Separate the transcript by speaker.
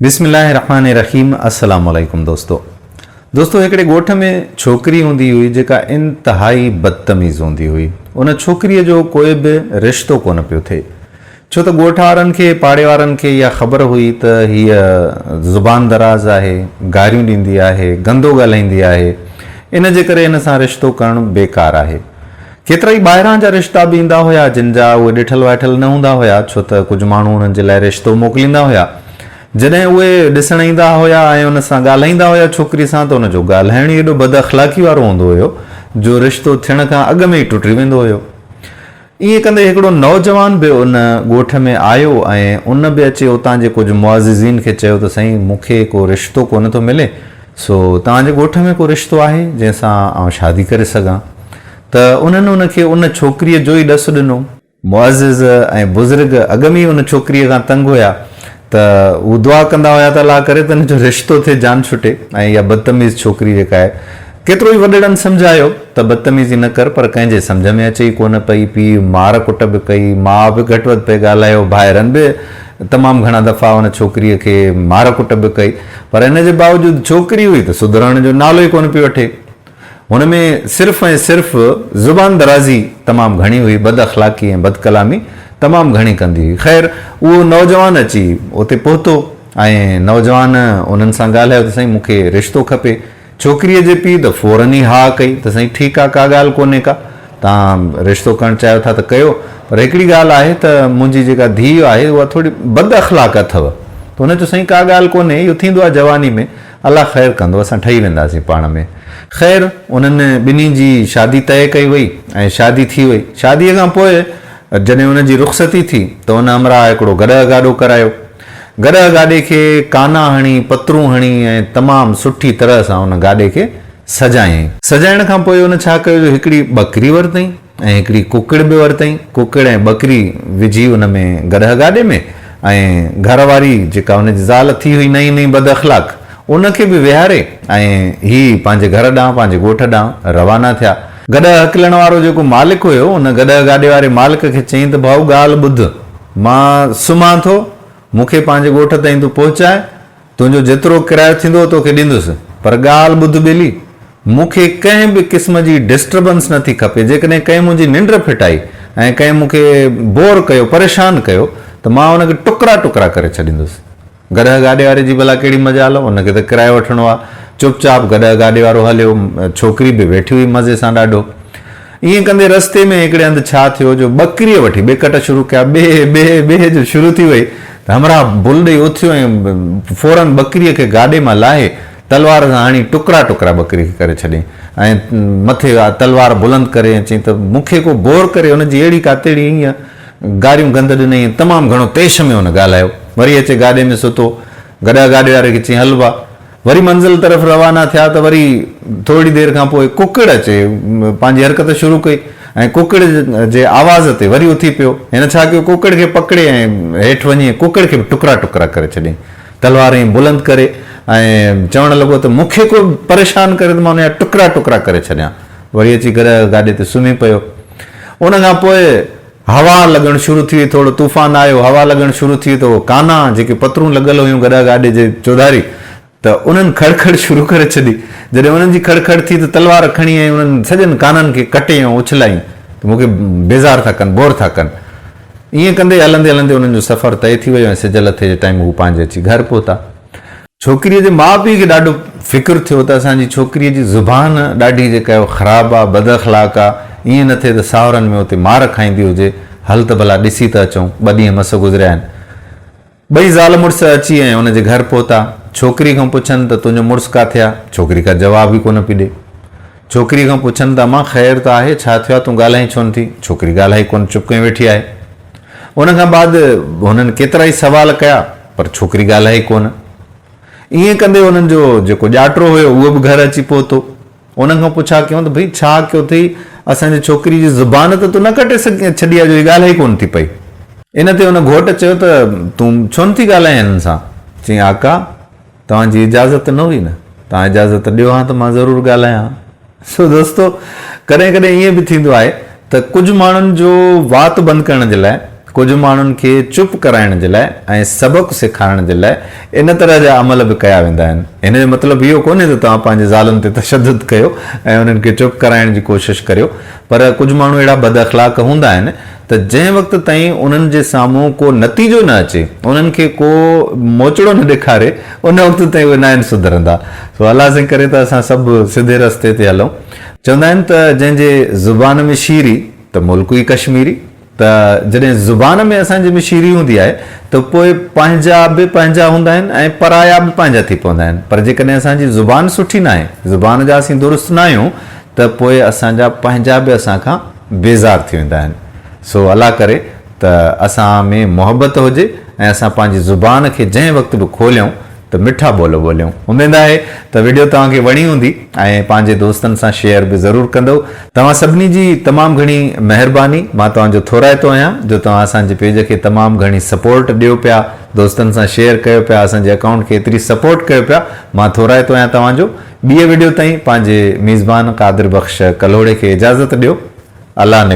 Speaker 1: बिस्मिल्लाहिर्रहमानिर्रहीम। अस्सलाम वालेकुम दोस्तों हिकिड़े ॻोठ में छोकिरी हूंदी हुई जेका इंतहाई बदतमीज़ हूंदी हुई। उन छोकिरीअ जो कोई बि रिश्तो कोन पियो थिए, छो त ॻोठ वारनि खे पाड़े वारनि खे इहा ख़बर हुई त हीअ ज़ुबान दराज़ आहे, गारियूं ॾींदी आहे, गंदो ॻाल्हाईंदी आहे, इन जे करे हिन सां रिश्तो करणु बेकार आहे। केतिरा ई ॿाहिरां जा रिश्ता बि ईंदा हुया जिन जा उहे ॾिठल वाइठल न हूंदा हुया, छो त कुझु माण्हू उन्हनि जे लाइ रिश्तो मोकिलींदा हुया। जॾहिं उहे ॾिसण ईंदा हुया ऐं उन सां ॻाल्हाईंदा हुया छोकिरी सां, त उनजो ॻाल्हाइण ई एॾो बद अख़लाक़ी वारो हूंदो हुयो जो रिश्तो थियण खां अॻु में ई टुटी वेंदो हुयो। ईअं कंदे हिकिड़ो नौजवान बि उन ॻोठ में आयो ऐं उन बि अचे उतां जे कुझु मुआज़िज़ीन खे चयो त साईं मूंखे को रिश्तो कोन थो मिले, सो तव्हांजे ॻोठ में को रिश्तो आहे जंहिंसां आउं शादी करे सघां। त उन्हनि उनखे उन छोकिरीअ जो ई ॾसु ॾिनो। मुआज़िज़ ऐं बुज़ुर्ग अॻु में ई उन छोकिरीअ खां तंग हुया, त उहे दुआ कंदा हुया त अलाह करे त हिन जो रिश्तो थिए, जान छुटे। ऐं इहा बदतमीज़ छोकिरी जेका आहे, केतिरो ई वॾड़नि सम्झायो त बदतमीज़ी न कर, पर कंहिंजे सम्झ में अचे ई कोन पई। पीउ मार कुट बि कई, माउ बि घटि वधि पे ॻाल्हायो, भाइरनि बि तमामु घणा दफ़ा उन छोकिरीअ खे मार कुट बि कई, पर हिन जे बावजूदि छोकिरी हुई त सुधरण जो नालो ई कोन पई वठे। हुन में सिर्फ़ु ऐं सिर्फ़ु ज़ुबान दराज़ी तमामु घणी हुई, बद अख़लाक़ी ऐं बदकलामी तमामु घणी कंदी हुई। ख़ैर उहो नौजवान अची उते पहुतो ऐं नौजवान उन्हनि सां ॻाल्हायो त साईं मूंखे रिश्तो खपे। छोकिरीअ जे पीउ त फ़ौरन ई हा कई त साईं ठीकु आहे, का ॻाल्हि कोन्हे का, तव्हां रिश्तो करणु चाहियो था त कयो, पर हिकिड़ी ॻाल्हि आहे त मुंहिंजी जेका धीउ आहे उहा थोरी बद अख़लाक़ अथव। त हुन चयो साईं का ॻाल्हि कोन्हे, इहो थींदो आहे जवानी में, अलाह ख़ैरु कंदो, असां ठही वेंदासीं पाण में। ख़ैर उन्हनि ॿिन्ही जी शादी तइ कई वई ऐं शादी थी वई। शादीअ खां पोइ जॾहिं हुनजी रुख़सती थी त हुन हमरा हिकिड़ो गॾह गाॾो करायो। गॾह गाॾे खे काना हणी, पतरूं हणी ऐं तमामु सुठी तरह सां हुन गाॾे खे सजायईं। सजाइण खां पोइ हुन छा कयो, जो हिकिड़ी ॿकरी वरितईं ऐं हिकिड़ी कुकड़ बि वरितईं। कुकड़ ऐं ॿकरी विझी हुन में गॾह गाॾे में, ऐं घर वारी जेका हुनजी ज़ाल थी हुई नई नई बद अख़लाक़, उनखे बि विहारे ऐं हीअ पंहिंजे घर ॾांहुं, पंहिंजे ॻोठ ॾांहुं रवाना थिया। गॾह हकिलण वारो जेको मालिक हुयो, उन गॾह गाॾे वारे मालिक खे चयईं त भाऊ ॻाल्हि ॿुध, मां सुम्हां थो, मूंखे पंहिंजे ॻोठ ताईं तूं पहुचाए, तुंहिंजो जेतिरो किरायो थींदो तोखे ॾींदुसि, पर ॻाल्हि ॿुध ॿेली, मूंखे कंहिं बि क़िस्म जी डिस्टर्बेंस नथी खपे। जेकॾहिं कंहिं मुंहिंजी निंड फिटाई ऐं कंहिं मूंखे बोर कयो, परेशान कयो, त मां हुनखे टुकड़ा टुकड़ा करे छॾींदुसि। गॾह गाॾे वारे जी भला कहिड़ी मजाल, हुनखे त किरायो वठिणो आहे। चुपचाप गॾह गाॾे वारो हलियो, छोकिरी बि वेठी हुई मज़े सां ॾाढो। ईअं कंदे रस्ते में हिकिड़े हंधि छा थियो, जो ॿकरीअ वठी बेकट शुरू कया, ॿे जो शुरू थी वई, त हमरा भुल ॾेई उथियो ऐं फ़ौरन ॿकरीअ खे गाॾे मां लाहे तलवार सां हणी टुकड़ा टुकड़ा ॿकरी खे करे छॾियईं ऐं मथे तलवार बुलंद करे चयईं त मूंखे को बोर करे। हुनजी अहिड़ी कातेड़ी ईअं गारियूं गंद ॾिनई, तमामु घणो तेश में हुन ॻाल्हायो। वरी अचे गाॾे में सुतो, गॾह गाॾे वारे खे चयईं हलवा। वरी मंज़िल तरफ़ रवाना थिया त वरी थोरी देरि खां पोइ कुकड़ अचे पंहिंजी हरकत शुरू कई ऐं कुकड़ जे आवाज़ ते वरी उथी पियो। हिन छा कयो, कुकड़ खे पकिड़े ऐं हेठि वञी कुकड़ खे बि टुकड़ा टुकड़ा करे छॾियईं, तलवार ई बुलंद करे, ऐं चवणु लॻो त मूंखे को परेशान करे त मां हुनजा टुकड़ा टुकड़ा करे छॾियां। वरी अची गॾह गाॾे ते सुम्ही पियो। उन खां पोइ हवा लॻणु शुरू थी वई, थोरो तूफ़ान आयो, हवा लॻणु शुरू थी वई, त काना जेके पतरूं लॻल हुयूं गॾह गाॾे जे चौधारी, त उन्हनि खड़खड़ शुरू करे छॾी। जॾहिं उन्हनि जी खड़खड़ थी त तलवार खणी ऐं उन्हनि सॼनि काननि खे कटे ऐं उछलाईं त मूंखे बेज़ार था कनि, बोर था कनि। ईअं कंदे हलंदे हलंदे उन्हनि जो सफ़र तइ थी वियो ऐं सिजल थिए जे टाइम हू पंहिंजे अची घर पहुता। छोकिरीअ जे माउ पीउ खे ॾाढो फ़िक्रु थियो त असांजी छोकिरीअ जी ज़ुबान ॾाढी जेका ख़राबु आहे, बद अख़लाक़ आहे, ईअं न थिए त साहुरनि में उते मार खाईंदी हुजे, हल त भला ॾिसी त अचूं। 2 ॾींहं मस गुज़रिया आहिनि। ॿई ज़ाल मुड़ुस अची ऐं हुनजे घर पहुता। छोकिरी खां पुछनि त तुंहिंजो मुड़ुसु किथे आहे? छोकिरी का जवाब ई कोन पई ॾे। छोकिरी खां पुछनि त मां ख़ैरु त आहे, छा थियो आहे, तूं ॻाल्हाई छो नथी? छोकिरी ॻाल्हाई कोन, चुप करे वेठी आहे। उन खां बाद हुननि केतिरा ई सवाल कया, पर छोकिरी ॻाल्हाई कोन। ईअं कंदे हुननि जो जेको ॼाटरो हुयो उहो बि घर अची पहुतो। उन खां पुछा कयूं त भई छा कयो अथई, असांजी छोकिरी जी ज़ुबान त तूं न कटे छॾी आहे, जो ॻाल्हाई कोन थी पई। इन ते हुन घोट चयो त तूं छो नथी ॻाल्हाए हिननि सां? चई आका तव्हांजी इजाज़त न हुई न, तव्हां इजाज़त ॾियो हा त मां ज़रूरु ॻाल्हायां। सो दोस्तो कॾहिं कॾहिं ईअं बि थींदो आहे त कुझु माण्हुनि जो वात बंदि करण जे लाइ कुछ माण्हुनि खे चुप कराइण जे लाइ ऐं सबक़ सेखारण जे लाइ इन तरह जा अमल बि कया वेंदा आहिनि। हिन जो मतिलबु इहो कोन्हे त तव्हां पंहिंजे ज़ालुनि ते तशद्दुद कयो ऐं उन्हनि खे चुप कराइण जी कोशिशि करियो, पर कुझु माण्हू अहिड़ा बद अख़लाक हूंदा आहिनि त जंहिं वक़्त ताईं उन्हनि जे साम्हूं को नतीजो न अचे, उन्हनि खे को मोचड़ो न ॾेखारे, उन वक़्त ताईं उहे न आहिनि सुधरंदा। सो अलाह जे करे त असां सभु सिधे रस्ते ते हलूं। चवंदा आहिनि त जंहिंजे ज़ुबान में शीरी त मुल्क ई कश्मीरी। त जॾहिं ज़ुबान में असांजे में शीरी हूंदी आहे त पोइ पंहिंजा बि पंहिंजा हूंदा आहिनि ऐं पराया बि पंहिंजा थी पवंदा आहिनि। पर जेकॾहिं असांजी ज़ुबान सुठी न आहे, ज़ुबान जा असीं दुरुस्त न आहियूं, त पोइ असांजा पंहिंजा बि असां खां बेज़ार थी वेंदा आहिनि। सो अलाह करे त असां में मोहबत हुजे ऐं असां पंहिंजी ज़ुबान खे जंहिं वक़्तु बि खोलियूं त मिठा ॿोल ॿोलियूं। उमेद आहे त वीडियो तव्हांखे वणी हूंदी ऐं पंहिंजे दोस्तनि सां शेयर बि ज़रूरु कंदो। तव्हां सभिनी जी तमामु घणी महिरबानी। मां तव्हांजो थोराइतो आहियां जो तव्हां असांजे पेज खे तमामु घणी सपोर्ट ॾियो पिया, दोस्तनि सां शेयर कयो पिया, असांजे अकाउंट खे एतिरी सपोर्ट कयो पिया। मां थोराइतो आहियां तव्हांजो। ॿिए वीडियो ताईं पंहिंजे मेज़बान क़ादिर बख़्श कलोड़े खे इजाज़त ॾियो। अलाह ने